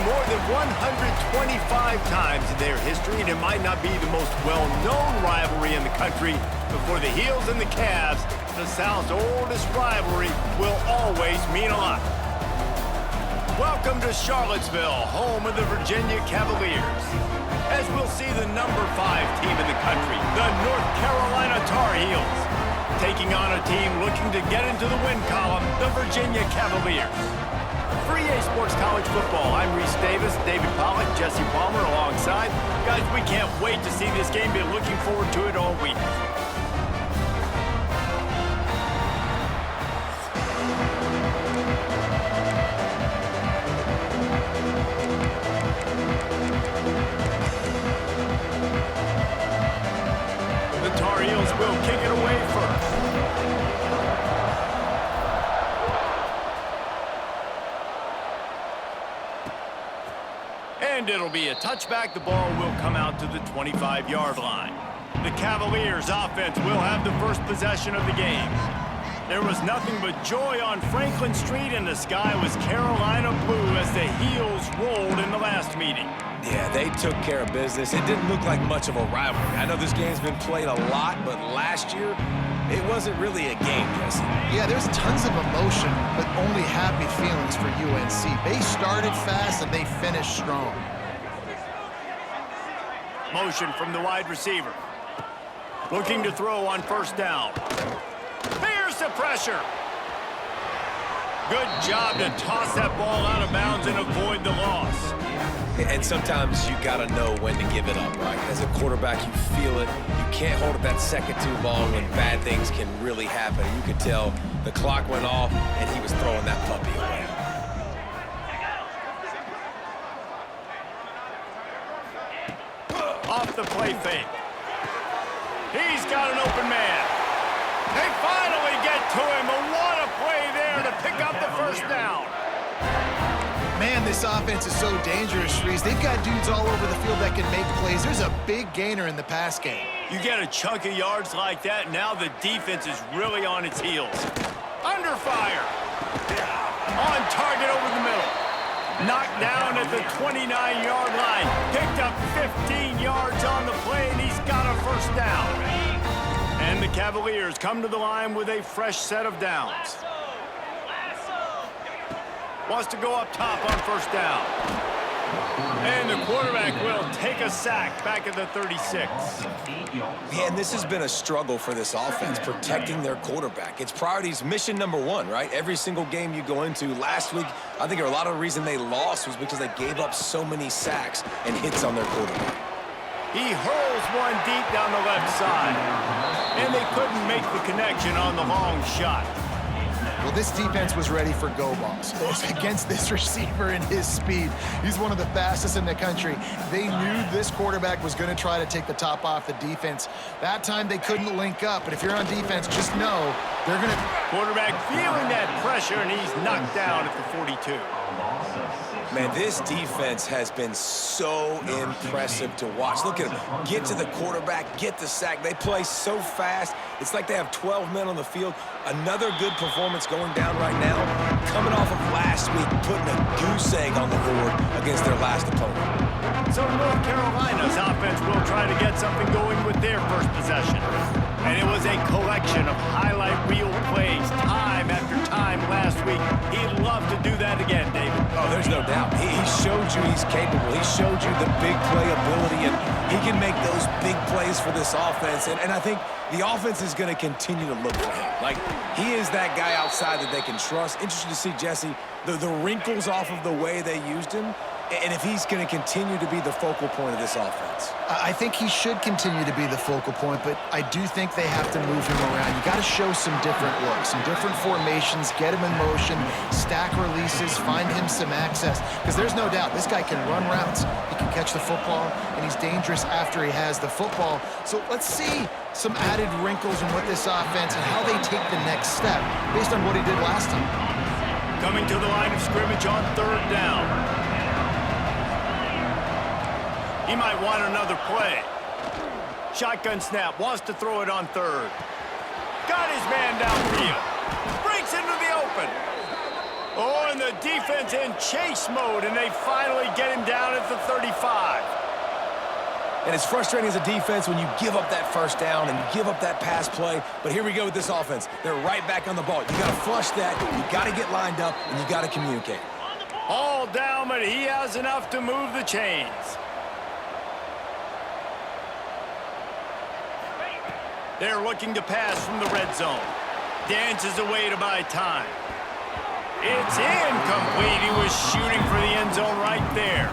more than 125 times in their history, and it might not be the most well-known rivalry in the country, but for the Heels and the Cavs, the South's oldest rivalry will always mean a lot. Welcome to Charlottesville, home of the Virginia Cavaliers, as we'll see the number 5 team in the country, the North Carolina Tar Heels, taking on a team looking to get into the win column, the Virginia Cavaliers. For EA Sports College Football, I'm Reese Davis, David Pollack, Jesse Palmer alongside. Guys, we can't wait to see this game. Been looking forward to it all week. The Tar Heels will kick it away first. And it'll be a touchback. The ball will come out to the 25-yard line. The Cavaliers offense will have the first possession of the game. There was nothing but joy on Franklin Street, and the sky was Carolina blue as the Heels rolled in the last meeting. Yeah, they took care of business. It didn't look like much of a rivalry. I know this game's been played a lot, but last year, it wasn't really a game, Jesse. Yeah, there's tons of emotion, but only happy feelings for UNC. They started fast and they finished strong. Motion from the wide receiver. Looking to throw on first down. Here's the pressure. Good job to toss that ball out of bounds and avoid the loss. And sometimes you got to know when to give it up, right? As a quarterback, you feel it. You can't hold it that second too long when bad things can really happen. You could tell the clock went off, and he was throwing that puppy away. Off the play fake. He's got an open man. They finally get to him, but what a play there to pick up the first down. Man, this offense is so dangerous, Reese. They've got dudes all over the field that can make plays. There's a big gainer in the pass game. You get a chunk of yards like that, now the defense is really on its heels. Under fire. On target over the middle. Knocked down at the 29-yard line. Picked up 15 yards on the play, and he's got a first down. And the Cavaliers come to the line with a fresh set of downs. Wants to go up top on first down. And the quarterback will take a sack back at the 36. Man, this has been a struggle for this offense, protecting their quarterback. It's priorities, mission number 1, right? Every single game you go into. Last week, I think a lot of the reason they lost was because they gave up so many sacks and hits on their quarterback. He hurls one deep down the left side. And they couldn't make the connection on the long shot. Well, this defense was ready for go balls. Against this receiver and his speed, he's one of the fastest in the country. They knew this quarterback was going to try to take the top off the defense. That time they couldn't link up, but if you're on defense, just know they're going to... Quarterback feeling that pressure, and he's knocked down at the 42. Man, this defense has been so impressive to watch. Look at them. Get to the quarterback, get the sack. They play so fast. It's like they have 12 men on the field. Another good performance going down right now. Coming off of last week, putting a goose egg on the board against their last opponent. So North Carolina's offense will try to get something going with their first possession. And it was a collection of highlight reel plays time after time last week. He'd love to do that again, David. Oh, there's no doubt. He showed you he's capable. He showed you the big play ability, and he can make those big plays for this offense. And I think the offense is going to continue to look for him. Like, he is that guy outside that they can trust. Interesting to see, Jesse, the wrinkles off of the way they used him, and if he's going to continue to be the focal point of this offense. I think he should continue to be the focal point, but I do think they have to move him around. You got to show some different looks, some different formations, get him in motion, stack releases, find him some access. Because there's no doubt this guy can run routes, he can catch the football, and he's dangerous after he has the football. So let's see some added wrinkles in what this offense and how they take the next step based on what he did last time. Coming to the line of scrimmage on third down. He might want another play. Shotgun snap, wants to throw it on third. Got his man downfield. Breaks into the open. Oh, and the defense in chase mode, and they finally get him down at the 35. And it's frustrating as a defense when you give up that first down and you give up that pass play. But here we go with this offense. They're right back on the ball. You got to flush that. You got to get lined up, and you got to communicate. All down, but he has enough to move the chains. They're looking to pass from the red zone. Dances away to buy time. It's incomplete. He was shooting for the end zone right there.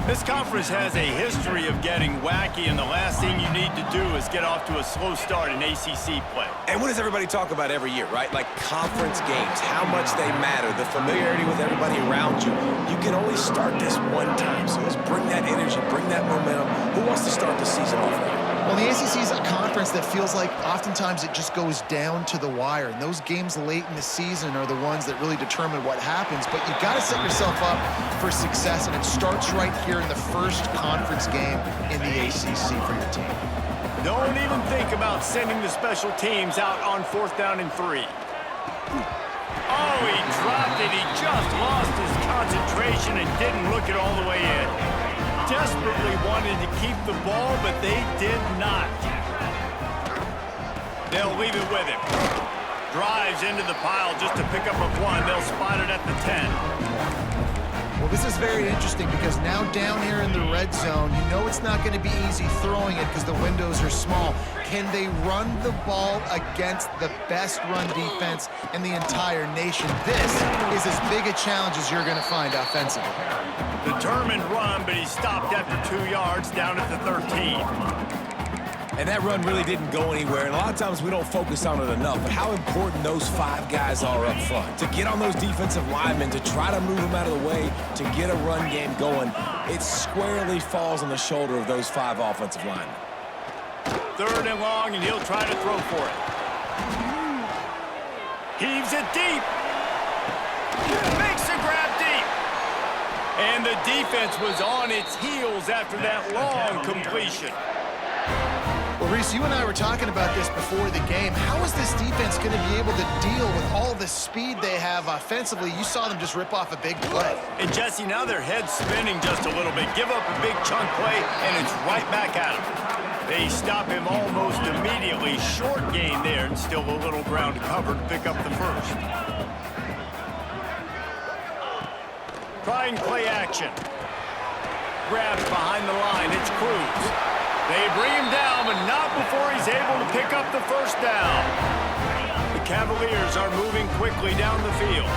This conference has a history of getting wacky, and the last thing you need to do is get off to a slow start in ACC play. And what does everybody talk about every year, right? Like conference games, how much they matter, the familiarity with everybody around you. You can only start this one time, so let's bring that energy, bring that momentum. Who wants to start the season off right? Well, the ACC is a conference that feels like oftentimes it just goes down to the wire. And those games late in the season are the ones that really determine what happens. But you've got to set yourself up for success, and it starts right here in the first conference game in the ACC for your team. Don't even think about sending the special teams out on 4th down and 3. Oh, he dropped it. He just lost his concentration and didn't look it all the way in. Desperately wanted to keep the ball, but they did not. They'll leave it with him. Drives into the pile just to pick up a 1. They'll spot it at the 10. Well, this is very interesting because now down here in the red zone, you know it's not going to be easy throwing it because the windows are small. Can they run the ball against the best run defense in the entire nation? This is as big a challenge as you're going to find offensively. Determined run, but he stopped after 2 yards down at the 13. And that run really didn't go anywhere, and a lot of times we don't focus on it enough, but how important those 5 guys are up front. To get on those defensive linemen, to try to move them out of the way, to get a run game going, it squarely falls on the shoulder of those 5 offensive linemen. 3rd and long, and he'll try to throw for it. Heaves it deep. Makes the grab deep. And the defense was on its heels after that long completion. Well, Reese, you and I were talking about this before the game. How is this defense going to be able to deal with all the speed they have offensively? You saw them just rip off a big play. And Jesse, now their head's spinning just a little bit. Give up a big chunk play, and it's right back at him. They stop him almost immediately. Short gain there, and still a little ground covered to pick up the first. Trying play action. Grabs behind the line. It's Cruz. They bring him down, but not before he's able to pick up the first down. The Cavaliers are moving quickly down the field.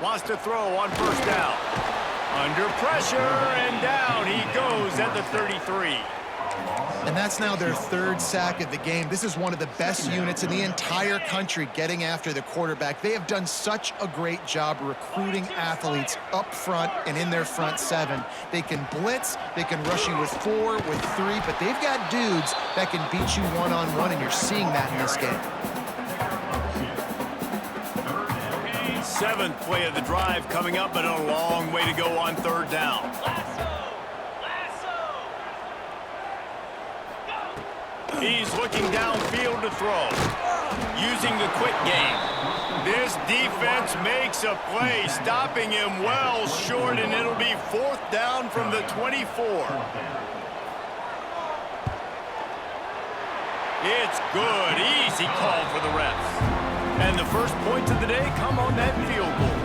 Wants to throw on first down. Under pressure, and down he goes at the 33. And that's now their 3rd sack of the game. This is one of the best units in the entire country getting after the quarterback. They have done such a great job recruiting athletes up front and in their front 7. They can blitz, they can rush you with 4, with 3, but they've got dudes that can beat you one-on-one, and you're seeing that in this game. 7th play of the drive coming up, but a long way to go on 3rd down. He's looking downfield to throw, using the quick game. This defense makes a play, stopping him well short, and it'll be 4th down from the 24. It's good. Easy call for the refs. And the first points of the day come on that field goal.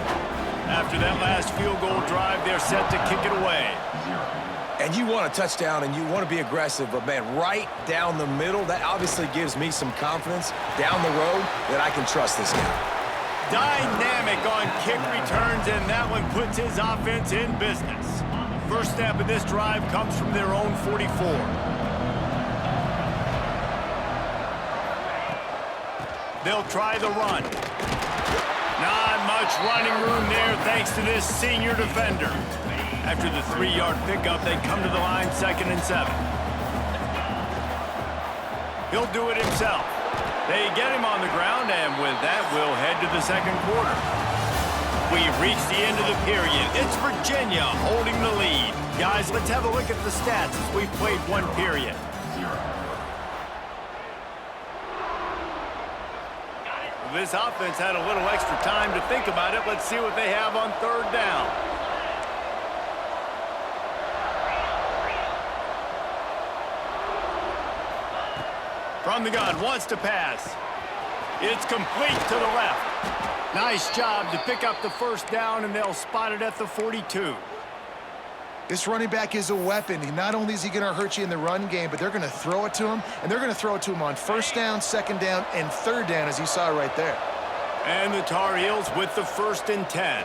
After that last field goal drive, they're set to kick it away. And you want a touchdown and you want to be aggressive, but man, right down the middle, that obviously gives me some confidence down the road that I can trust this guy. Dynamic on kick returns, and that one puts his offense in business. First snap of this drive comes from their own 44. They'll try the run. Not much running room there thanks to this senior defender. After the 3-yard pickup, they come to the line 2nd and 7. He'll do it himself. They get him on the ground, and with that, we'll head to the 2nd quarter. We've reached the end of the period. It's Virginia holding the lead. Guys, let's have a look at the stats as we've played 1 period. This offense had a little extra time to think about it. Let's see what they have on third down. From the gun, wants to pass. It's complete to the left. Nice job to pick up the first down, and they'll spot it at the 42. This running back is a weapon. Not only is he going to hurt you in the run game, but they're going to throw it to him, and they're going to throw it to him on first down, second down, and third down, as you saw right there. And the Tar Heels with the 1st and 10.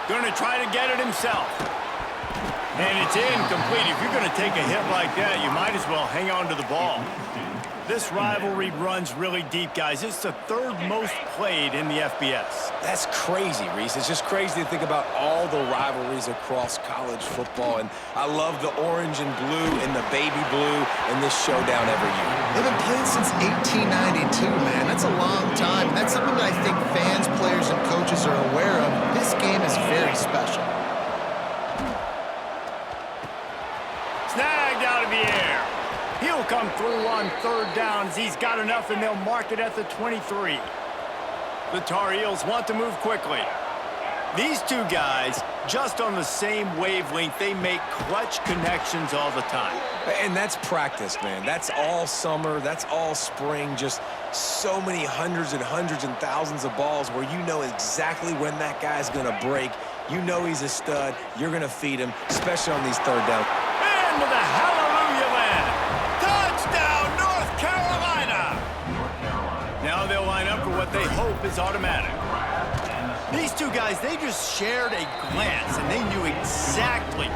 Going to try to get it himself. And it's incomplete. If you're going to take a hit like that, you might as well hang on to the ball. This rivalry runs really deep, guys. It's the 3rd most played in the FBS. That's crazy, Reese. It's just crazy to think about all the rivalries across college football. And I love the orange and blue and the baby blue in this showdown every year. They've been playing since 1892, man. That's a long time. That's something that I think fans, players, and coaches are aware of. This game is very special. Snagged out of the air. He'll come through on third down as he's got enough, and they'll mark it at the 23. The Tar Heels want to move quickly. These two guys, just on the same wavelength, they make clutch connections all the time. And that's practice, man. That's all summer. That's all spring. Just so many hundreds and thousands of balls where you know exactly when that guy's going to break. You know he's a stud. You're going to feed him, especially on these third downs. And with a hallelujah land. Touchdown, North Carolina! Now they'll line up for what they hope is automatic. These two guys, they just shared a glance, and they knew exactly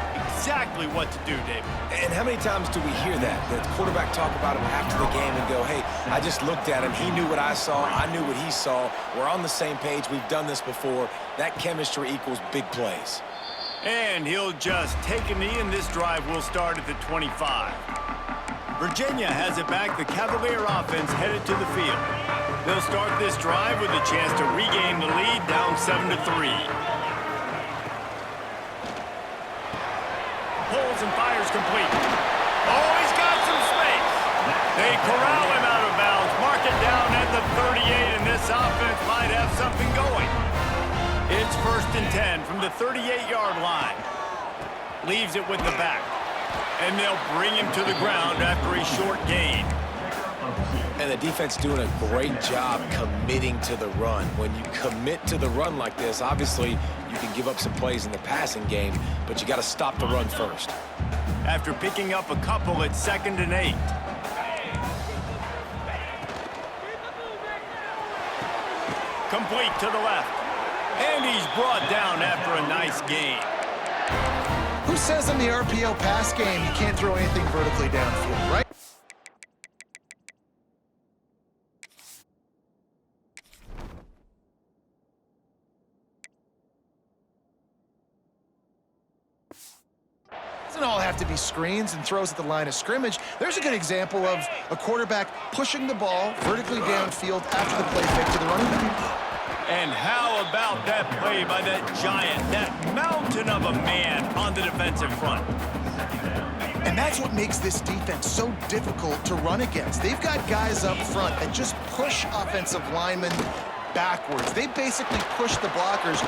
what to do, David. And how many times do we hear that? The quarterback talk about him after the game and go, hey, I just looked at him. He knew what I saw. I knew what he saw. We're on the same page. We've done this before. That chemistry equals big plays. And he'll just take a knee, and this drive will start at the 25. Virginia has it back. The Cavalier offense headed to the field. They'll start this drive with a chance to regain the lead, down 7-3. Pulls and fires complete. Oh, he's got some space. They corral him out of bounds. Mark it down at the 38, and this offense might have something going. It's 1st and 10 from the 38-yard line. Leaves it with the back. And they'll bring him to the ground after a short gain. And the defense doing a great job committing to the run. When you commit to the run like this, obviously you can give up some plays in the passing game, but you got to stop the run first. After picking up a couple, it's 2nd and 8. Complete to the left. And he's brought down after a nice gain. Who says in the RPO pass game you can't throw anything vertically downfield, right? Doesn't all have to be screens and throws at the line of scrimmage. There's a good example of a quarterback pushing the ball vertically downfield after the play fake to the running back. And how about that play by that giant, that mountain of a man on the defensive front? And that's what makes this defense so difficult to run against. They've got guys up front that just push offensive linemen backwards. They basically push the blockers.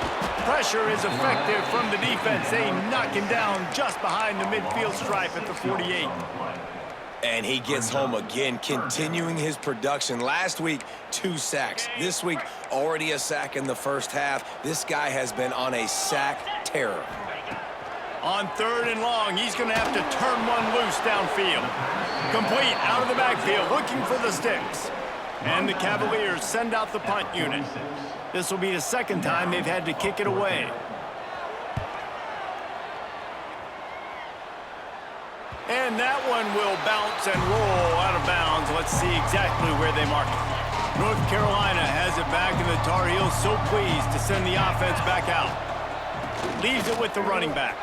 Pressure is effective from the defense. They knock him down just behind the midfield stripe at the 48. And he gets home again, continuing his production. Last week, 2 sacks. This week, already a sack in the first half. This guy has been on a sack terror. On 3rd and long, he's going to have to turn one loose downfield. Complete out of the backfield, looking for the sticks. And the Cavaliers send out the punt unit. This will be the 2nd time they've had to kick it away. And that one will bounce and roll out of bounds. Let's see exactly where they mark it. North Carolina has it back, and the Tar Heels so pleased to send the offense back out. Leaves it with the running back.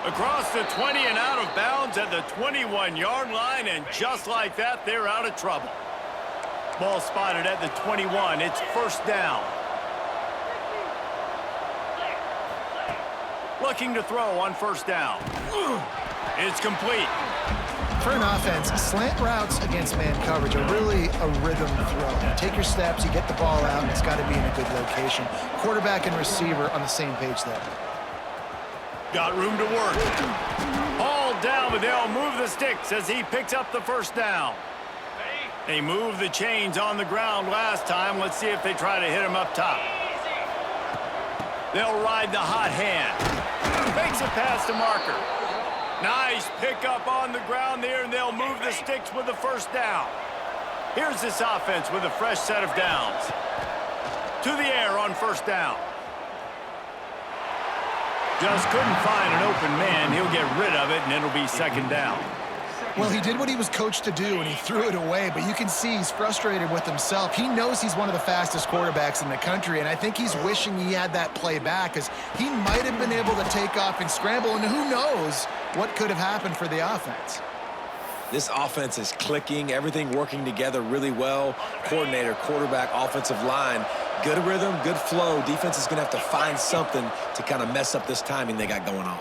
Across the 20 and out of bounds at the 21-yard line, and just like that, they're out of trouble. Ball spotted at the 21. It's 1st down. Looking to throw on 1st down. It's complete. for an offense, slant routes against man coverage are really a rhythm throw. You take your steps, you get the ball out, and it's got to be in a good location. Quarterback and receiver on the same page there. Got room to work. Hauled down, but they'll move the sticks as he picks up the first down. They moved the chains on the ground last time. Let's see if they try to hit him up top. They'll ride the hot hand. Makes a pass to Marker. Nice pickup on the ground there, and they'll move the sticks with the first down. Here's this offense with a fresh set of downs. To the air on first down. Just couldn't find an open man. He'll get rid of it, and it'll be second down. Well, he did what he was coached to do, and he threw it away, but you can see he's frustrated with himself. He knows he's one of the fastest quarterbacks in the country, and I think he's wishing he had that play back, because he might have been able to take off and scramble, and who knows what could have happened for the offense. This offense is clicking, everything working together really well. Coordinator, quarterback, offensive line, good rhythm, good flow. Defense is going to have to find something to kind of mess up this timing they got going on.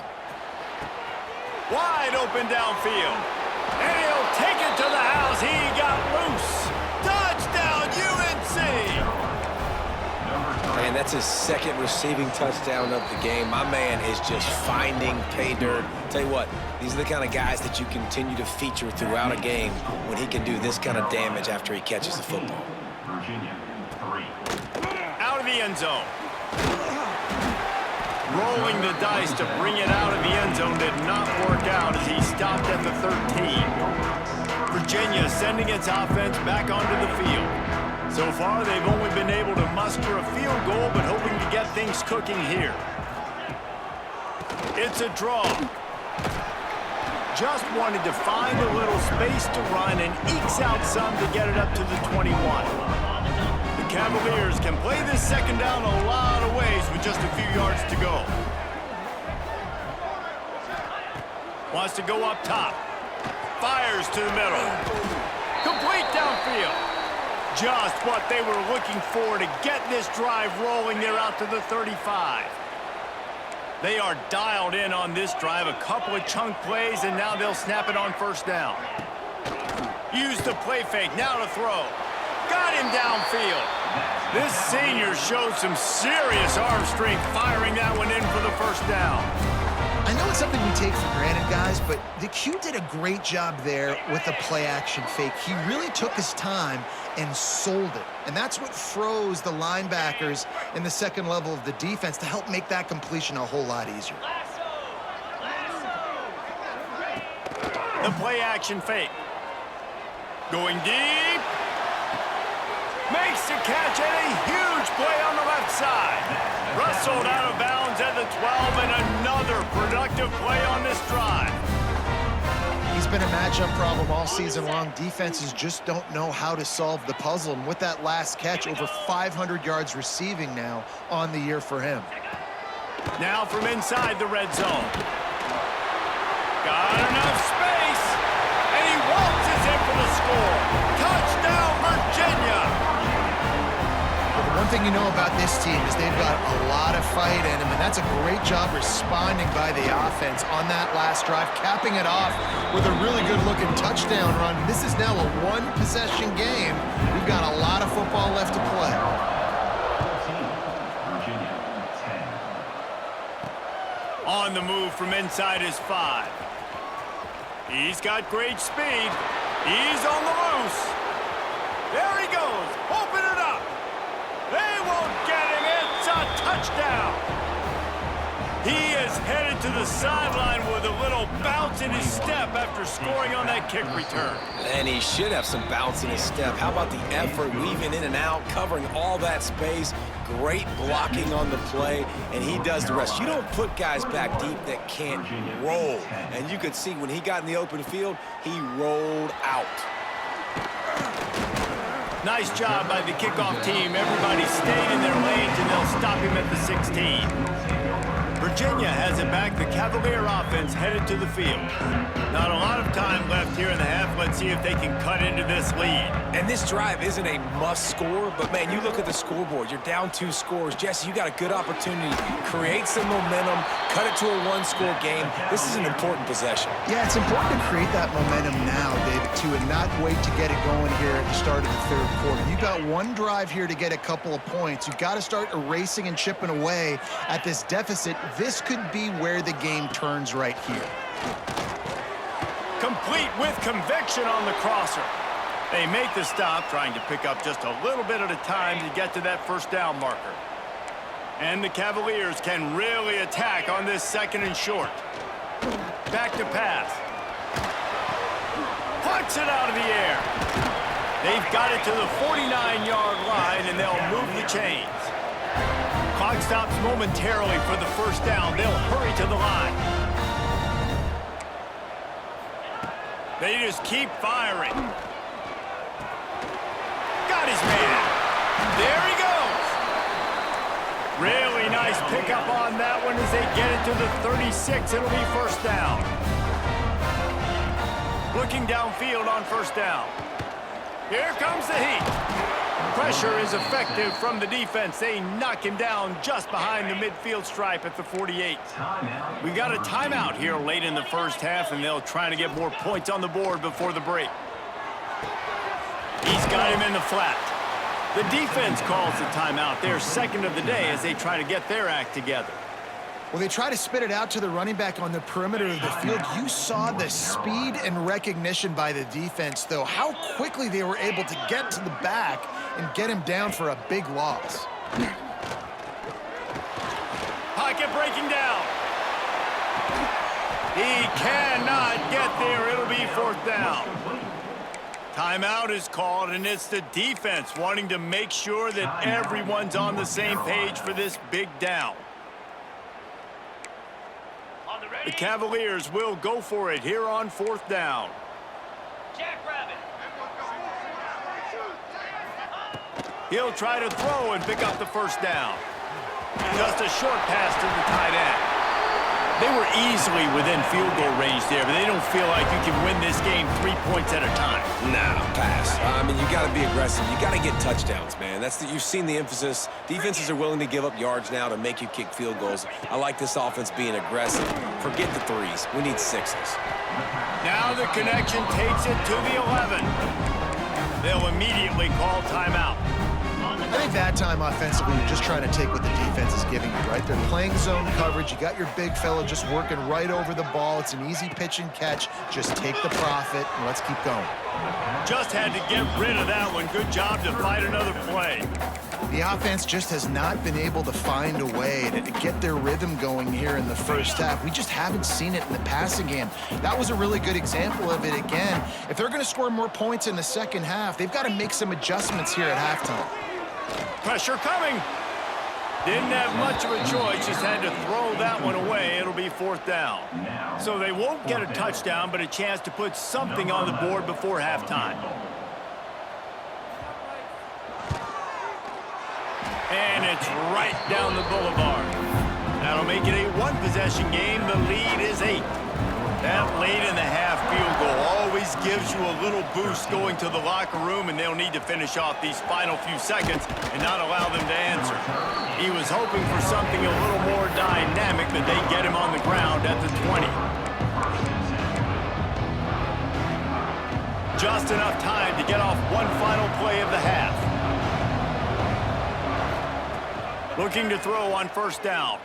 Wide open downfield. And he'll take it to the house. He got loose. Touchdown, UNC! And that's his second receiving touchdown of the game. My man is just finding pay dirt. Tell you what, these are the kind of guys that you continue to feature throughout a game when he can do this kind of damage after he catches the football. Out of the end zone. Rolling the dice to bring it out of the end zone did not work out as he stopped at the 13. Virginia sending its offense back onto the field. So far, they've only been able to muster a field goal, but hoping to get things cooking here. It's a draw. Just wanted to find a little space to run and ekes out some to get it up to the 21. Cavaliers can play this second down a lot of ways with just a few yards to go. Wants to go up top. Fires to the middle. Complete downfield. Just what they were looking for to get this drive rolling there out to the 35. They are dialed in on this drive. A couple of chunk plays, and now they'll snap it on first down. Use the play fake. Now to throw. Got him downfield. This senior showed some serious arm strength firing that one in for the first down. I know it's something we take for granted, guys, but the Q did a great job there with the play-action fake. He really took his time and sold it. And that's what froze the linebackers in the second level of the defense to help make that completion a whole lot easier. The play-action fake. Going deep. Makes the catch and a huge play on the left side. Rustled out of bounds at the 12 and another productive play on this drive. He's been a matchup problem all season long. Defenses just don't know how to solve the puzzle. And with that last catch, over 500 yards receiving now on the year for him. Now from inside the red zone. Got enough space. And he waltzes in for the score. Touchdown, Virginia. One thing you know about this team is they've got a lot of fight in them, and that's a great job responding by the offense on that last drive, capping it off with a really good-looking touchdown run. This is now a one-possession game. We've got a lot of football left to play. On the move from inside his 5. He's got great speed. He's on the loose. There he goes. Open it up. They won't get him. It's a touchdown. He is headed to the sideline with a little bounce in his step after scoring on that kick return. And he should have some bounce in his step. How about the effort, weaving in and out, covering all that space, great blocking on the play, and he does the rest. You don't put guys back deep that can't roll. And you could see when he got in the open field, he rolled out. Nice job by the kickoff team. Everybody stayed in their lanes, and they'll stop him at the 16. Virginia has it back. The Cavalier offense headed to the field. Not a lot of time left here in the half. Let's see if they can cut into this lead. And this drive isn't a must score, but man, you look at the scoreboard. You're down 2 scores. Jesse, you got a good opportunity. Create some momentum, cut it to a one-score game. This is an important possession. Yeah, it's important to create that momentum now, David, too, and not wait to get it going here at the start of the third quarter. You got one drive here to get a couple of points. You've got to start erasing and chipping away at this deficit. This could be where the game turns right here. Complete with conviction on the crosser. They make the stop, trying to pick up just a little bit at a time to get to that first down marker. And the Cavaliers can really attack on this second and short. Back to pass. Puts it out of the air. They've got it to the 49-yard line, and they'll move the chains. Clock stops momentarily for the first down. They'll hurry to the line. They just keep firing. Got his man. There he goes. Really nice pickup on that one as they get it to the 36. It'll be first down. Looking downfield on first down. Here comes the heat. Pressure is effective from the defense. They knock him down just behind the midfield stripe at the 48. We got a timeout here late in the first half, and they'll try to get more points on the board before the break. He's got him in the flat. The defense calls the timeout, their second of the day, as they try to get their act together. Well, they try to spit it out to the running back on the perimeter of the field. You saw the speed and recognition by the defense, though. How quickly they were able to get to the back and get him down for a big loss. Pocket breaking down. He cannot get there. It'll be fourth down. Timeout is called, and it's the defense wanting to make sure that everyone's on the same page for this big down. The Cavaliers will go for it here on fourth down. He'll try to throw and pick up the first down. Just a short pass to the tight end. They were easily within field goal range there, but they don't feel like you can win this game 3 points at a time. Nah, pass. I mean, you got to be aggressive. You got to get touchdowns, man. You've seen the emphasis. Defenses are willing to give up yards now to make you kick field goals. I like this offense being aggressive. Forget the threes. We need sixes. Now the connection takes it to the 11. They'll immediately call timeout. I think that time offensively, you're just trying to take what the defense is giving you, right? They're playing zone coverage. You got your big fella just working right over the ball. It's an easy pitch and catch. Just take the profit, and let's keep going. Just had to get rid of that one. Good job to fight another play. The offense just has not been able to find a way to get their rhythm going here in the first half. We just haven't seen it in the passing game. That was a really good example of it again. If they're going to score more points in the second half, they've got to make some adjustments here at halftime. Pressure coming. Didn't have much of a choice, just had to throw that one away. It'll be fourth down. So they won't get a touchdown, but a chance to put something on the board before halftime. And it's right down the boulevard. That'll make it a one-possession game. The lead is 8. That late-in-the-half field goal always gives you a little boost going to the locker room, and they'll need to finish off these final few seconds and not allow them to answer. He was hoping for something a little more dynamic, but they get him on the ground at the 20. Just enough time to get off one final play of the half. Looking to throw on first down.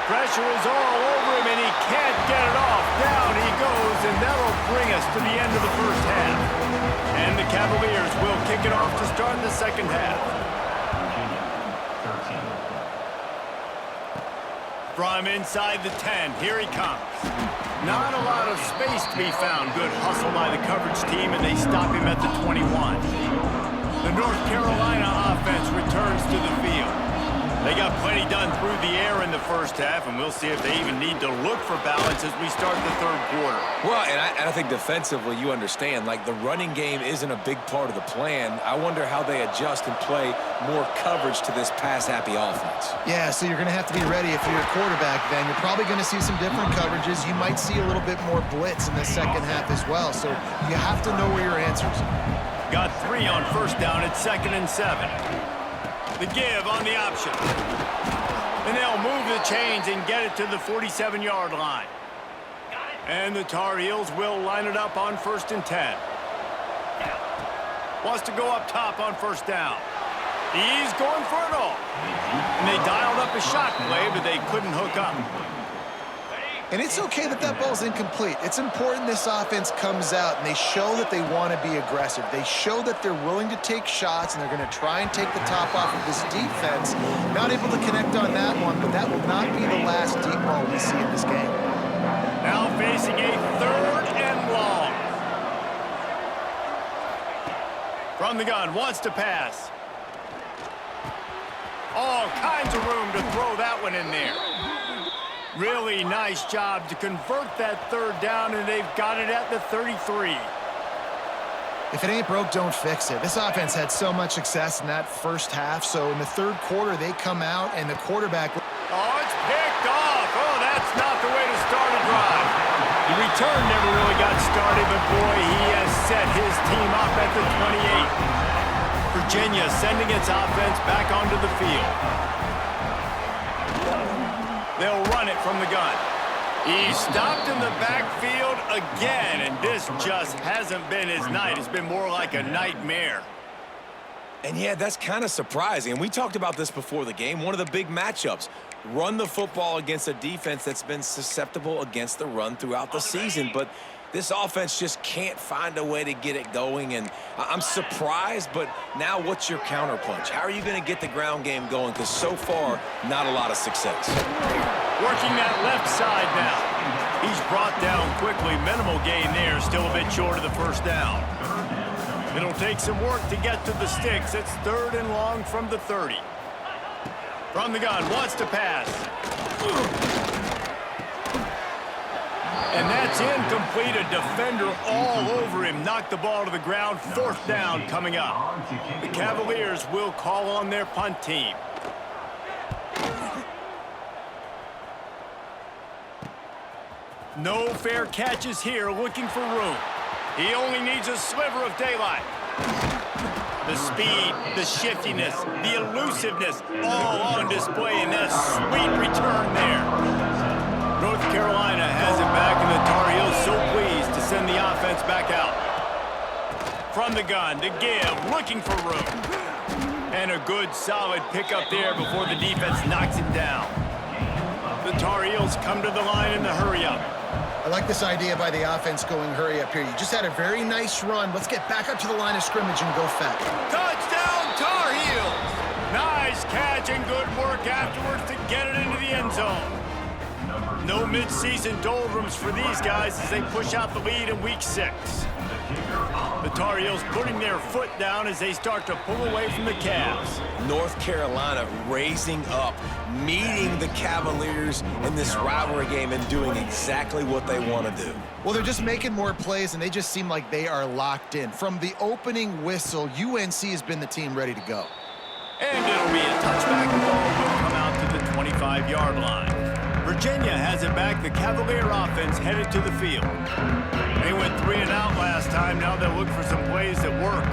Pressure is all over him, and he can't get it off. Down he goes, and that'll bring us to the end of the first half. And the Cavaliers will kick it off to start the second half. From inside the 10, here he comes. Not a lot of space to be found. Good hustle by the coverage team, and they stop him at the 21. The North Carolina offense returns to the field. They got plenty done through the air in the first half, and we'll see if they even need to look for balance as we start the third quarter. Well, and I think defensively, you understand, like the running game isn't a big part of the plan. I wonder how they adjust and play more coverage to this pass-happy offense. Yeah, so you're going to have to be ready if you're a quarterback, then. You're probably going to see some different coverages. You might see a little bit more blitz in the second half as well, so you have to know where your answers are. Got 3 on first down at 2nd and 7. The give on the option. And they'll move the chains and get it to the 47-yard line. And the Tar Heels will line it up on 1st and 10. Wants to go up top on 1st down. He's going for it all. And they dialed up a shot play, but they couldn't hook up. And it's okay that that ball's incomplete. It's important this offense comes out and they show that they want to be aggressive. They show that they're willing to take shots and they're going to try and take the top off of this defense. Not able to connect on that one, but that will not be the last deep ball we see in this game. Now facing a 3rd and long. From the gun, wants to pass. All kinds of room to throw that one in there. Really nice job to convert that 3rd down, and they've got it at the 33. If it ain't broke, don't fix it. This offense had so much success in that first half, so in the 3rd quarter, they come out, and the quarterback... Oh, it's picked off. Oh, that's not the way to start a drive. The return never really got started, but boy, he has set his team up at the 28. Virginia sending its offense back onto the field. They'll run it from the gun. He's stopped in the backfield again, and this just hasn't been his night. It's been more like a nightmare. And yeah, that's kind of surprising. And we talked about this before the game. One of the big matchups. Run the football against a defense that's been susceptible against the run throughout the season. But this offense just can't find a way to get it going. And I'm surprised, but now what's your counterpunch? How are you going to get the ground game going? Because so far, not a lot of success. Working that left side now. He's brought down quickly. Minimal gain there. Still a bit short of the 1st down. It'll take some work to get to the sticks. It's 3rd and long from the 30. From the gun, wants to pass. And that's incomplete. A defender all over him. Knocked the ball to the ground. 4th down coming up. The Cavaliers will call on their punt team. No fair catches here, looking for room. He only needs a sliver of daylight. The speed, the shiftiness, the elusiveness, all on display in that sweet return there. North Carolina has it back, and the Tar Heels so pleased to send the offense back out. From the gun to give, looking for room. And a good, solid pickup there before the defense knocks him down. The Tar Heels come to the line in the hurry-up. I like this idea by the offense going hurry up here. You just had a very nice run. Let's get back up to the line of scrimmage and go fast. Touchdown, Tar Heels! Nice catch and good work afterwards to get it into the end zone. No mid-season doldrums for these guys as they push out the lead in Week 6. The Tar Heels putting their foot down as they start to pull away from the Cavs. North Carolina raising up, meeting the Cavaliers in this rivalry game and doing exactly what they want to do. Well, they're just making more plays, and they just seem like they are locked in. From the opening whistle, UNC has been the team ready to go. And it'll be a touchback. The ball will come out to the 25-yard line. Virginia has it back. The Cavalier offense headed to the field. They went 3 and out last time. Now they'll look for some plays that work.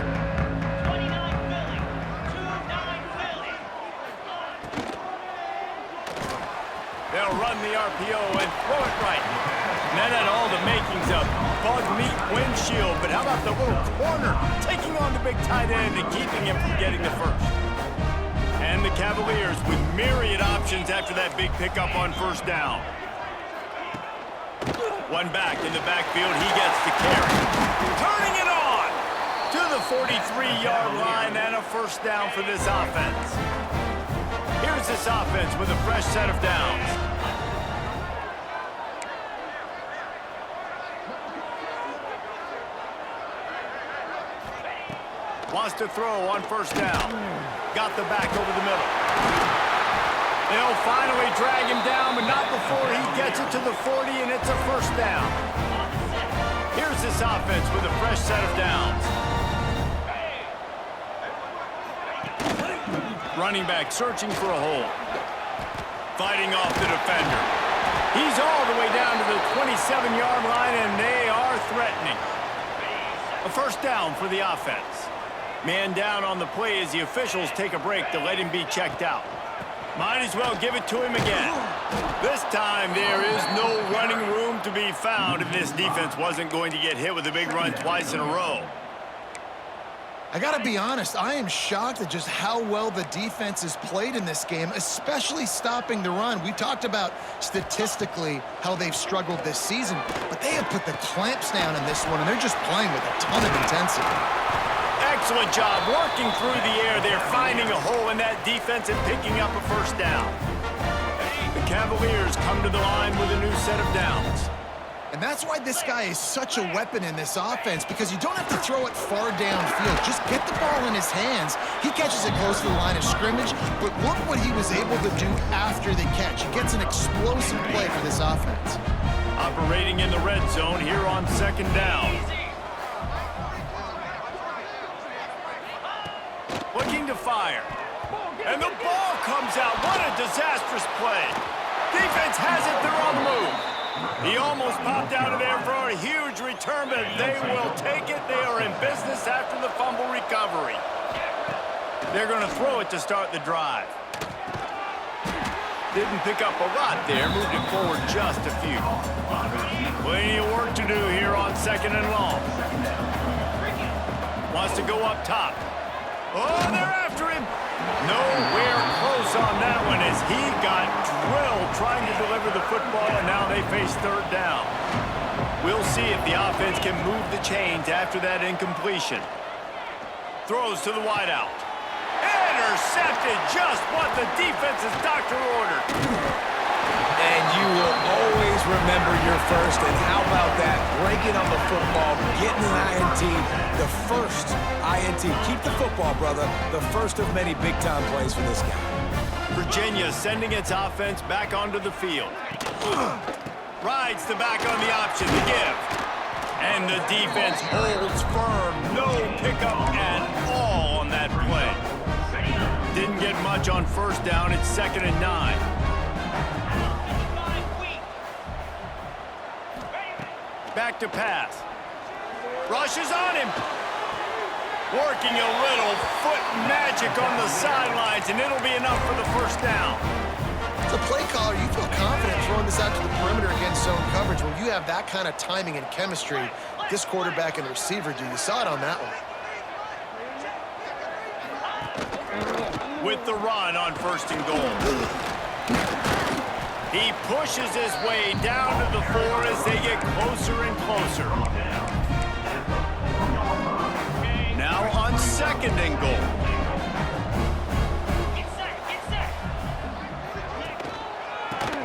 They'll run the RPO and throw it right. And that had all the makings of bug meat windshield. But how about the little corner taking on the big tight end and keeping him from getting the first? And the Cavaliers with myriad options after that big pickup on 1st down. One back in the backfield. He gets the carry. Turning it on to the 43-yard line and a 1st down for this offense. Here's this offense with a fresh set of downs. Wants to throw on 1st down. Got the back over the middle. They'll finally drag him down, but not before he gets it to the 40, and it's a 1st down. Here's this offense with a fresh set of downs. Running back searching for a hole. Fighting off the defender. He's all the way down to the 27-yard line, and they are threatening. A 1st down for the offense. Man down on the play as the officials take a break to let him be checked out. Might as well give it to him again. This time, there is no running room to be found, and this defense wasn't going to get hit with a big run twice in a row. I gotta be honest, I am shocked at just how well the defense has played in this game, especially stopping the run. We talked about statistically how they've struggled this season, but they have put the clamps down in this one, and they're just playing with a ton of intensity. Excellent job working through the air. They're finding a hole in that defense and picking up a first down. The Cavaliers come to the line with a new set of downs. And that's why this guy is such a weapon in this offense, because you don't have to throw it far downfield. Just get the ball in his hands. He catches it close to the line of scrimmage, but look what he was able to do after the catch. He gets an explosive play for this offense. Operating in the red zone here on second down. Looking to fire. And the ball comes out. What a disastrous play. Defense has it. They're on the move. He almost popped out of there for a huge return, but they will take it. They are in business after the fumble recovery. They're going to throw it to start the drive. Didn't pick up a lot there, moved it forward just a few. Plenty of work to do here on second and long. Wants to go up top. Oh, they're after him. Nowhere close on that one as he got drilled trying to deliver the football, and now they face third down. We'll see if the offense can move the chains after that incompletion. Throws to the wideout. Intercepted, just what the defense's doctor ordered. And you will always remember your first, and how about that? Breaking on the football, getting an INT, the first INT. Keep the football, brother. The first of many big-time plays for this guy. Virginia sending its offense back onto the field. Rides the back on the option to give. And the defense holds firm. No pickup at all on that play. Didn't get much on first down. It's 2nd and 9. Back to pass. Rushes on him. Working a little foot magic on the sidelines, and it'll be enough for the first down. As a play caller, you feel confident throwing this out to the perimeter against zone coverage. When you have that kind of timing and chemistry, this quarterback and receiver do. You saw it on that one. With the run on 1st and goal. He pushes his way down to the 4 as they get closer and closer. Now on 2nd and goal.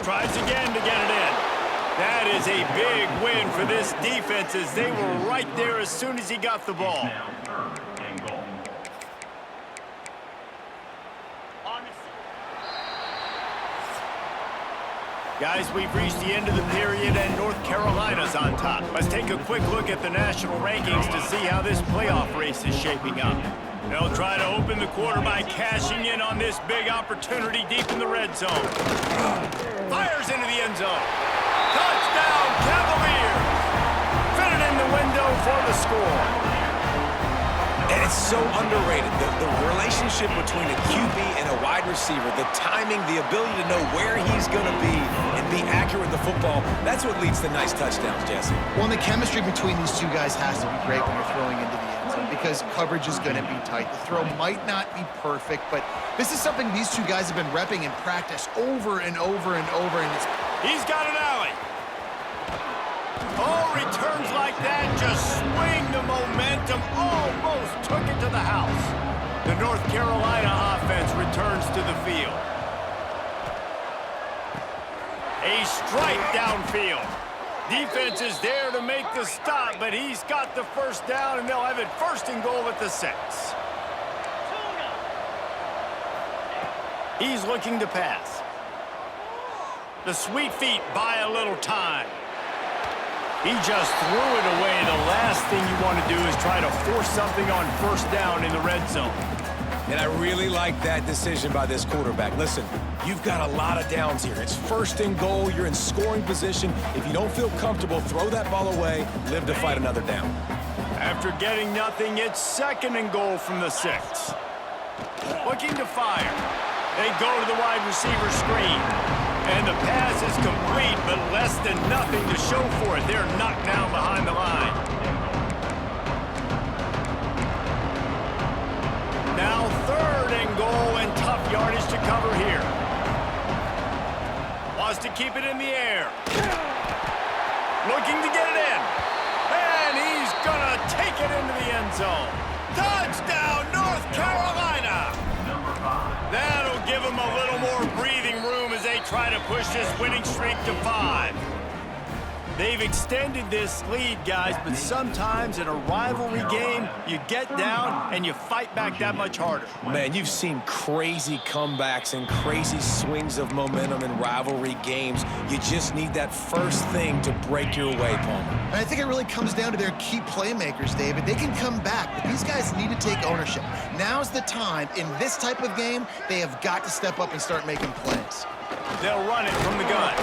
Tries again to get it in. That is a big win for this defense as they were right there as soon as he got the ball. Guys, we've reached the end of the period, and North Carolina's on top. Let's take a quick look at the national rankings to see how this playoff race is shaping up. They'll try to open the quarter by cashing in on this big opportunity deep in the red zone. Fires into the end zone. Touchdown, Cavaliers! Fitted in the window for the score. And it's so underrated, the relationship between a QB and a wide receiver, the timing, the ability to know where he's going to be and be accurate with the football, that's what leads to nice touchdowns, Jesse. Well, and the chemistry between these two guys has to be great when you're throwing into the end zone because coverage is going to be tight. The throw might not be perfect, but this is something these two guys have been repping in practice over and over and over. And he's got an alley. Oh, returns like that just swing the momentum, almost took it to the house. The North Carolina offense returns to the field. A strike downfield. Defense is there to make the stop, but he's got the first down, and they'll have it 1st and goal at the 6. He's looking to pass. The sweet feet buy a little time. He just threw it away. The last thing you want to do is try to force something on 1st down in the red zone. And I really like that decision by this quarterback. Listen, you've got a lot of downs here. It's 1st and goal. You're in scoring position. If you don't feel comfortable, throw that ball away. Live to fight another down. After getting nothing, it's 2nd and goal from the 6. Looking to fire. They go to the wide receiver screen. And the pass is complete, but less than nothing to show for it. They're knocked down behind the line. Now 3rd and goal and tough yardage to cover here. Wants to keep it in the air. Looking to get it in. And he's gonna take it into the end zone. Touchdown, North Carolina! That'll give them a little more breathing room as they try to push this winning streak to 5. They've extended this lead, guys, but sometimes in a rivalry game, you get down and you fight back that much harder. Man, you've seen crazy comebacks and crazy swings of momentum in rivalry games. You just need that first thing to break your way, Palmer. And I think it really comes down to their key playmakers, David. They can come back, but these guys need to take ownership. Now's the time. In this type of game, they have got to step up and start making plays. They'll run it from the gun.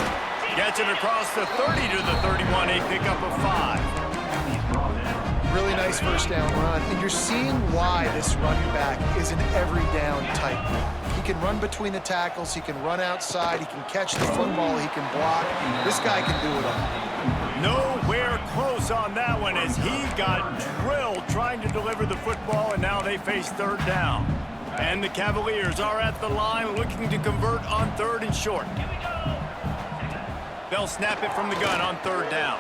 Gets it across the 30 to the 31, a pickup of 5. Really nice first down run, and you're seeing why this running back is an every down type. He can run between the tackles, he can run outside, he can catch the football, he can block. This guy can do it all. Nowhere close on that one as he got drilled trying to deliver the football, and now they face 3rd down. And the Cavaliers are at the line looking to convert on 3rd and short. They'll snap it from the gun on 3rd down.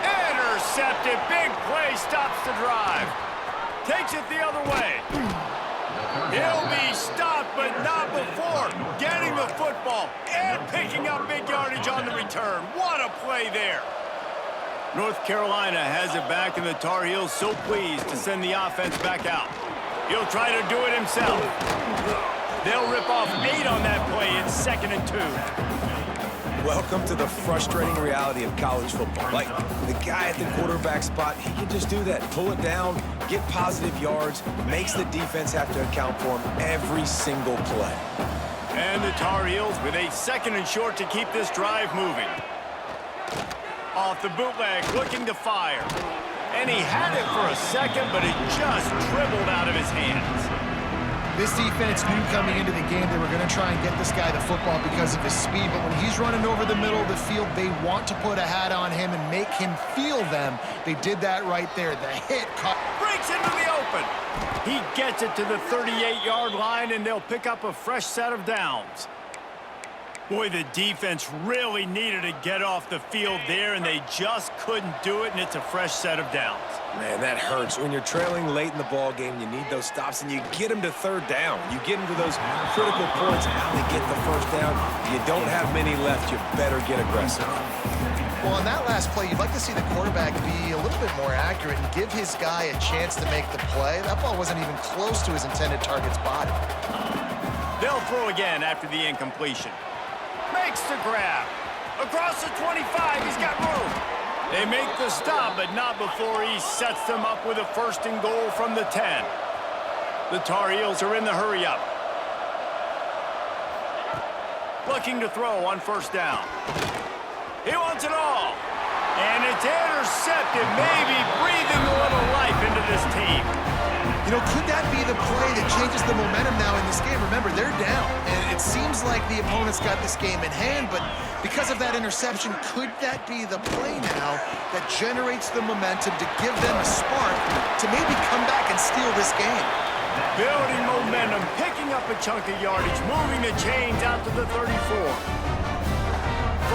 Intercepted. Big play stops the drive. Takes it the other way. He'll be stopped, but not before getting the football and picking up big yardage on the return. What a play there. North Carolina has it back, and the Tar Heels so pleased to send the offense back out. He'll try to do it himself. They'll rip off 8 on that play. It's 2nd and 2. Welcome to the frustrating reality of college football. Like, the guy at the quarterback spot, he can just do that. Pull it down, get positive yards, makes the defense have to account for him every single play. And the Tar Heels with a 2nd and short to keep this drive moving. Off the bootleg, looking to fire. And he had it for a second, but it just dribbled out of his hands. This defense knew coming into the game they were going to try and get this guy the football because of his speed, but when he's running over the middle of the field, they want to put a hat on him and make him feel them. They did that right there. The hit caught. Breaks into the open. He gets it to the 38-yard line, and they'll pick up a fresh set of downs. Boy, the defense really needed to get off the field there, and they just couldn't do it, and it's a fresh set of downs. Man, that hurts. When you're trailing late in the ball game, you need those stops, and you get them to 3rd down. You get them to those critical points, how they get the 1st down. You don't have many left. You better get aggressive. Well, on that last play, you'd like to see the quarterback be a little bit more accurate and give his guy a chance to make the play. That ball wasn't even close to his intended target's body. They'll throw again after the incompletion. Makes the grab. Across the 25, he's got room. They make the stop, but not before he sets them up with a 1st and goal from the 10. The Tar Heels are in the hurry-up. Looking to throw on 1st down. He wants it all. And it's intercepted, maybe breathing a little life into this team. You know, could that be the play that changes the momentum now in this game? Remember, they're down, and it seems like the opponent's got this game in hand, but because of that interception, could that be the play now that generates the momentum to give them a spark to maybe come back and steal this game? Building momentum, picking up a chunk of yardage, moving the chains out to the 34.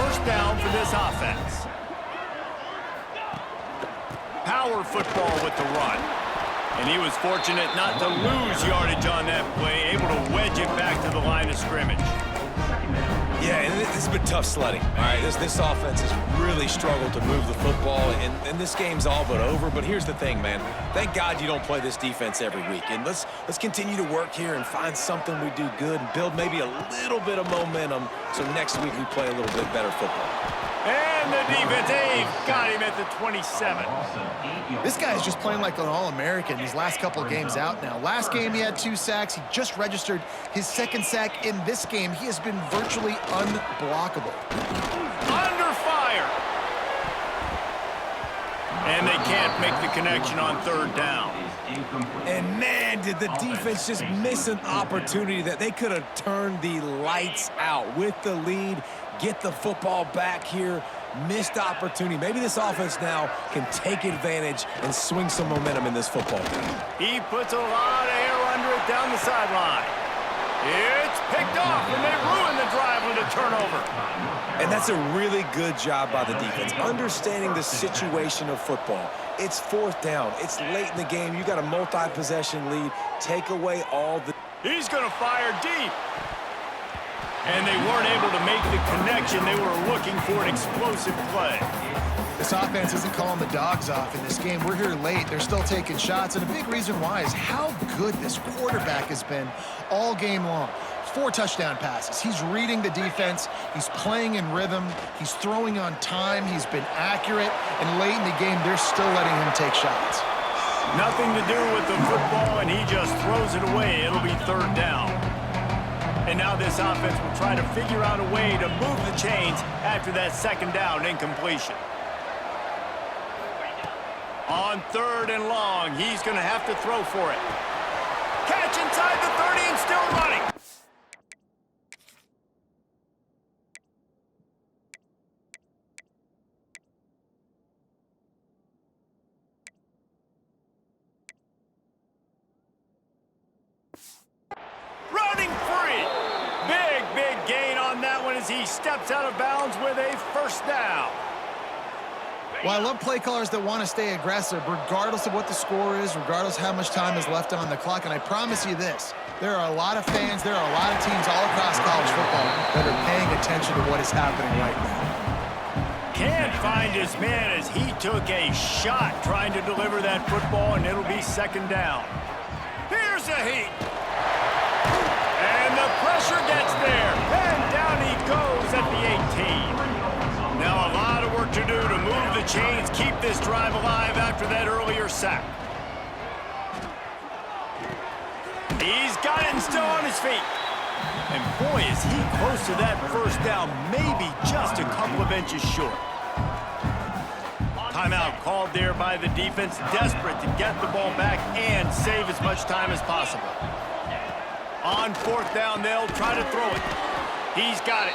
1st down for this offense. Power football with the run. And he was fortunate not to lose yardage on that play, able to wedge it back to the line of scrimmage. Yeah, and this has been tough sledding. All right, this offense has really struggled to move the football, and this game's all but over. But here's the thing, man. Thank God you don't play this defense every week. And let's continue to work here and find something we do good and build maybe a little bit of momentum so next week we play a little bit better football. And the defense, they've got him at the 27. This guy's just playing like an All-American these last couple of games out now. Last game, he had 2 sacks. He just registered his 2nd sack in this game. He has been virtually unblockable. Under fire. And they can't make the connection on 3rd down. And man, did the defense just miss an opportunity that they could have turned the lights out with the lead, get the football back here. Missed opportunity. Maybe this offense now can take advantage and swing some momentum in this football game. He puts a lot of air under it down the sideline. It's picked off, and they ruin the drive with a turnover. And that's a really good job by the defense, understanding the situation of football. It's fourth down. It's late in the game. You got a multi-possession lead. Take away all the... He's going to fire deep. And they weren't able to make the connection. They were looking for an explosive play. This offense isn't calling the dogs off in this game. We're here late. They're still taking shots, and a big reason why is how good this quarterback has been all game long. 4 touchdown passes. He's reading the defense. He's playing in rhythm. He's throwing on time. He's been accurate. And late in the game, they're still letting him take shots. Nothing to do with the football, and he just throws it away. It'll be third down. And now this offense will try to figure out a way to move the chains after that second down incompletion. On third and long, he's going to have to throw for it. Catch inside the 30 and still running. Running free. Big gain on that one as he steps out of bounds with a first down. Well, I love play callers that want to stay aggressive, regardless of what the score is, regardless how much time is left on the clock. And I promise you this, there are a lot of fans, there are a lot of teams all across college football that are paying attention to what is happening right now. Can't find his man as he took a shot trying to deliver that football, and it'll be second down. Here's a heat. And the pressure gets there, and down he goes at the 18. Now a lot of work to do to move the chains, keep this drive alive after that earlier sack. He's got it and still on his feet. And boy, is he close to that first down, maybe just a couple of inches short. Timeout called there by the defense, desperate to get the ball back and save as much time as possible. On fourth down, they'll try to throw it. He's got it.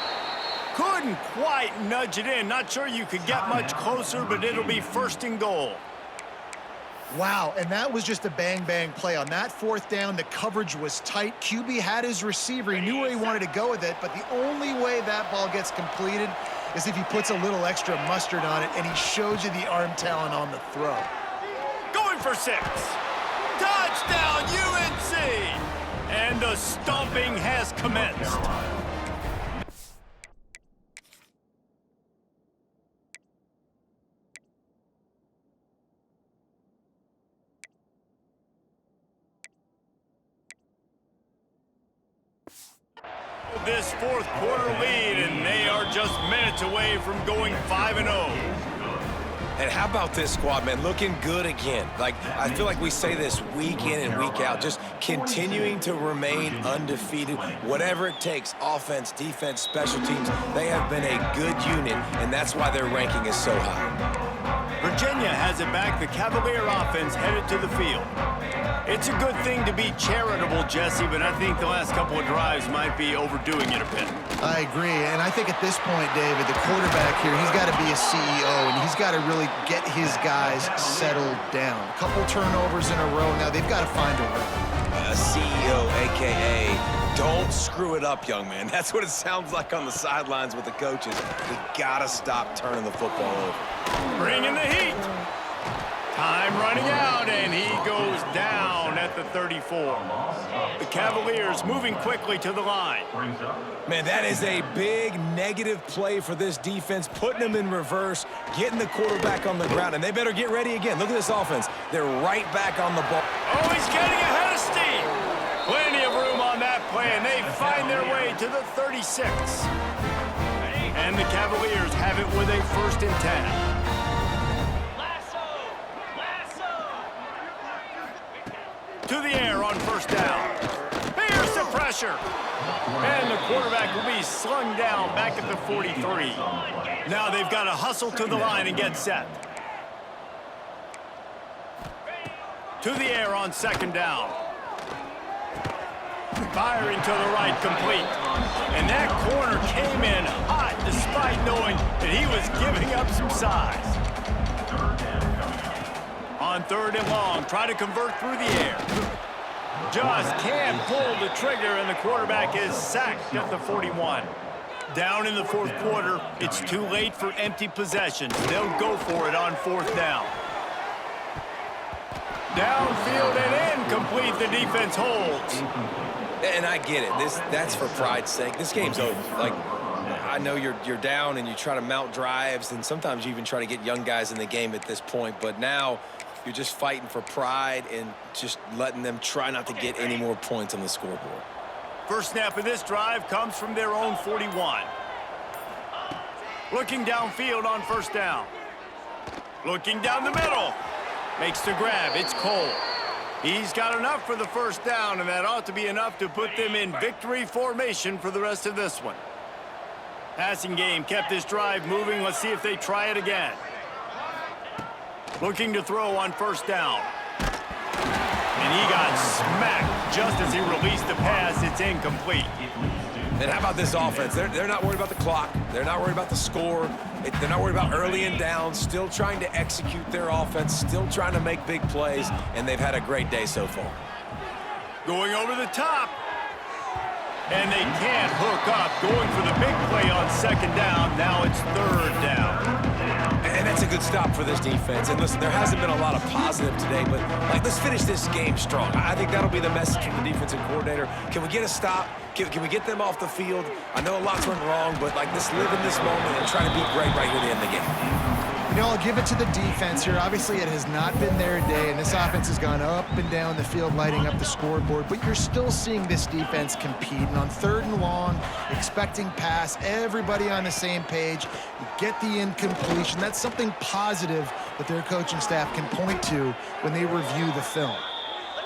Couldn't quite nudge it in. Not sure you could get much closer, but it'll be first and goal. Wow, and that was just a bang-bang play. On that fourth down, the coverage was tight. QB had his receiver. He knew where he wanted to go with it, but the only way that ball gets completed is if he puts a little extra mustard on it, and he shows you the arm talent on the throw. Going for 6. Touchdown, UNC! And the stomping has commenced. This fourth quarter lead, and they are just minutes away from going 5-0. And how about this squad, man? Looking good again. Like, I feel like we say this week in and week out, just continuing to remain undefeated. Whatever it takes, offense, defense, special teams, they have been a good unit, and that's why their ranking is so high. Virginia has it back. The Cavalier offense headed to the field. It's a good thing to be charitable, Jesse, but I think the last couple of drives might be overdoing it a bit. I agree, and I think at this point, David, the quarterback here, he's got to be a CEO, and he's got to really get his guys settled down. A couple turnovers in a row. Now they've got to find a rhythm. A CEO, a.k.a. don't screw it up, young man. That's what it sounds like on the sidelines with the coaches. We got to stop turning the football over. Bring in the heat. Time running out, and he goes down at the 34. The Cavaliers moving quickly to the line. Man, that is a big negative play for this defense, putting them in reverse, getting the quarterback on the ground, and they better get ready again. Look at this offense. They're right back on the ball. Oh, he's getting ahead of steam. Plenty of room on that play, and they find their way to the 36. And the Cavaliers have it with a 1st and 10. To the air on first down. Here's the pressure. And the quarterback will be slung down back at the 43. Now they've got to hustle to the line and get set. To the air on second down. Firing to the right, complete. And that corner came in hot despite knowing that he was giving up some size. On third and long, try to convert through the air. Just can't pull the trigger, and the quarterback is sacked at the 41. Down in the fourth quarter, it's too late for empty possessions. They'll go for it on fourth down. Downfield and incomplete, the defense holds. And I get it. That's for pride's sake. This game's over. Like, I know you're down and you try to mount drives, and sometimes you even try to get young guys in the game at this point. But now you're just fighting for pride and just letting them try not to get any more points on the scoreboard. First snap of this drive comes from their own 41. Looking downfield on first down. Looking down the middle. Makes the grab. It's Cole. He's got enough for the first down, and that ought to be enough to put them in victory formation for the rest of this one. Passing game kept this drive moving. Let's see if they try it again. Looking to throw on first down. And he got smacked just as he released the pass. It's incomplete. And how about this offense? They're not worried about the clock. They're not worried about the score. They're not worried about early and down. Still trying to execute their offense. Still trying to make big plays. And they've had a great day so far. Going over the top. And they can't hook up. Going for the big play on second down. Now it's third down. And that's a good stop for this defense. And listen, there hasn't been a lot of positive today, but let's finish this game strong. I think that'll be the message from the defensive coordinator. Can we get a stop? Can we get them off the field? I know a lot's went wrong, but let's live in this moment and try to be great right here at the end of the game. You know, I'll give it to the defense here. Obviously, it has not been their day, and this offense has gone up and down the field, lighting up the scoreboard, but you're still seeing this defense compete. And on third and long, expecting pass, everybody on the same page, you get the incompletion. That's something positive that their coaching staff can point to when they review the film.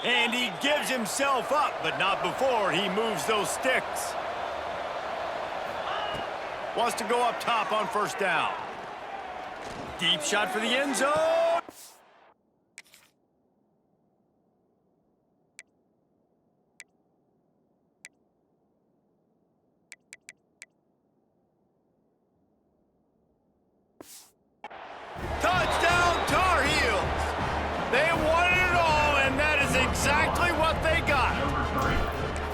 And he gives himself up, but not before he moves those sticks. Wants to go up top on first down. Deep shot for the end zone. Touchdown, Tar Heels. They wanted it all, and that is exactly what they got.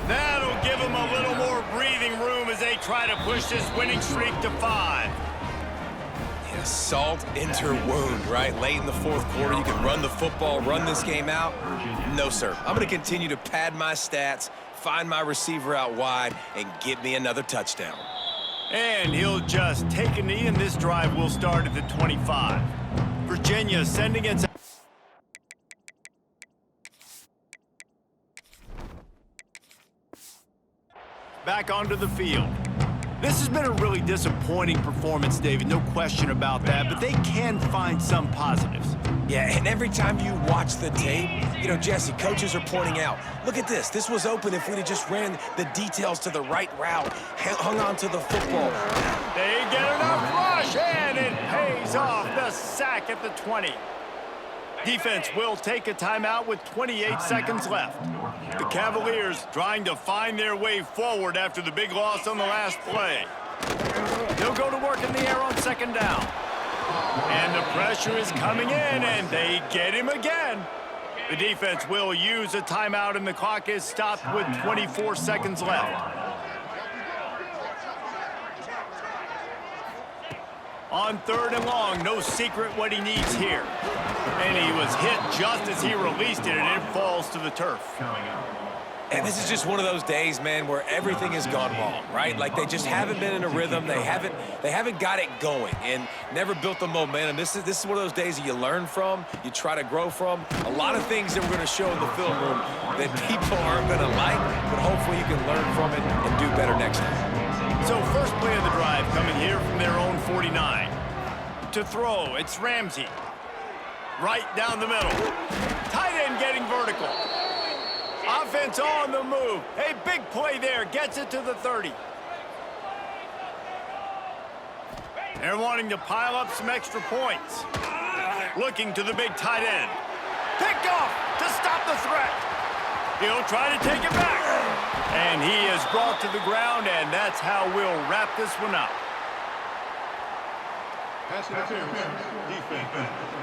That'll give them a little more breathing room as they try to push this winning streak to 5. Salt into wound, right? Late in the fourth quarter, you can run the football, run this game out. No, sir. I'm going to continue to pad my stats, find my receiver out wide, and get me another touchdown. And he'll just take a knee, and this drive will start at the 25. Virginia sending it. Back onto the field. This has been a really disappointing performance, David, no question about that, but they can find some positives. Yeah, and every time you watch the tape, you know, Jesse, coaches are pointing out, look at this. This was open if we'd have just ran the details to the right route, hung on to the football. They get enough rush, and it pays off. The sack at the 20. Defense will take a timeout with 28 seconds left. The Cavaliers trying to find their way forward after the big loss on the last play. They'll go to work in the air on second down. And the pressure is coming in, and they get him again. The defense will use a timeout, and the clock is stopped with 24 seconds left. On third and long, no secret what he needs here. And he was hit just as he released it, and it falls to the turf. And this is just one of those days, man, where everything has gone wrong, right? Like they just haven't been in a rhythm. They haven't got it going and never built the momentum. This is one of those days that you learn from, you try to grow from. A lot of things that we're going to show in the film room that people aren't going to like, but hopefully you can learn from it and do better next time. So first play of the drive coming here from their own 49. To throw, it's Ramsey. Right down the middle. Tight end getting vertical. Offense on the move. A big play there. Gets it to the 30. They're wanting to pile up some extra points. Looking to the big tight end. Picked off to stop the threat. He'll try to take it back. And he is brought to the ground, and that's how we'll wrap this one up. Pass interference. Defense.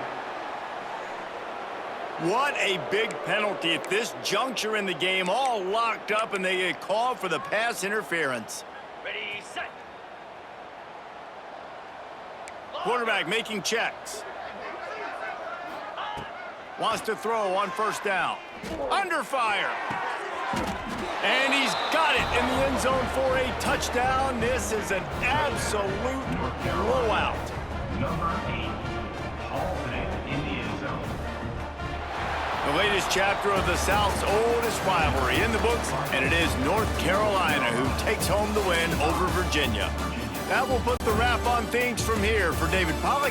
What a big penalty at this juncture in the game. All locked up, and they get called for the pass interference. Ready, set. Quarterback making checks. Wants to throw on first down. Under fire. And he's got it in the end zone for a touchdown. This is an absolute blowout. Number 8, Halton in the end zone. The latest chapter of the South's oldest rivalry in the books, and it is North Carolina who takes home the win over Virginia. That will put the wrap on things from here. For David Pollack,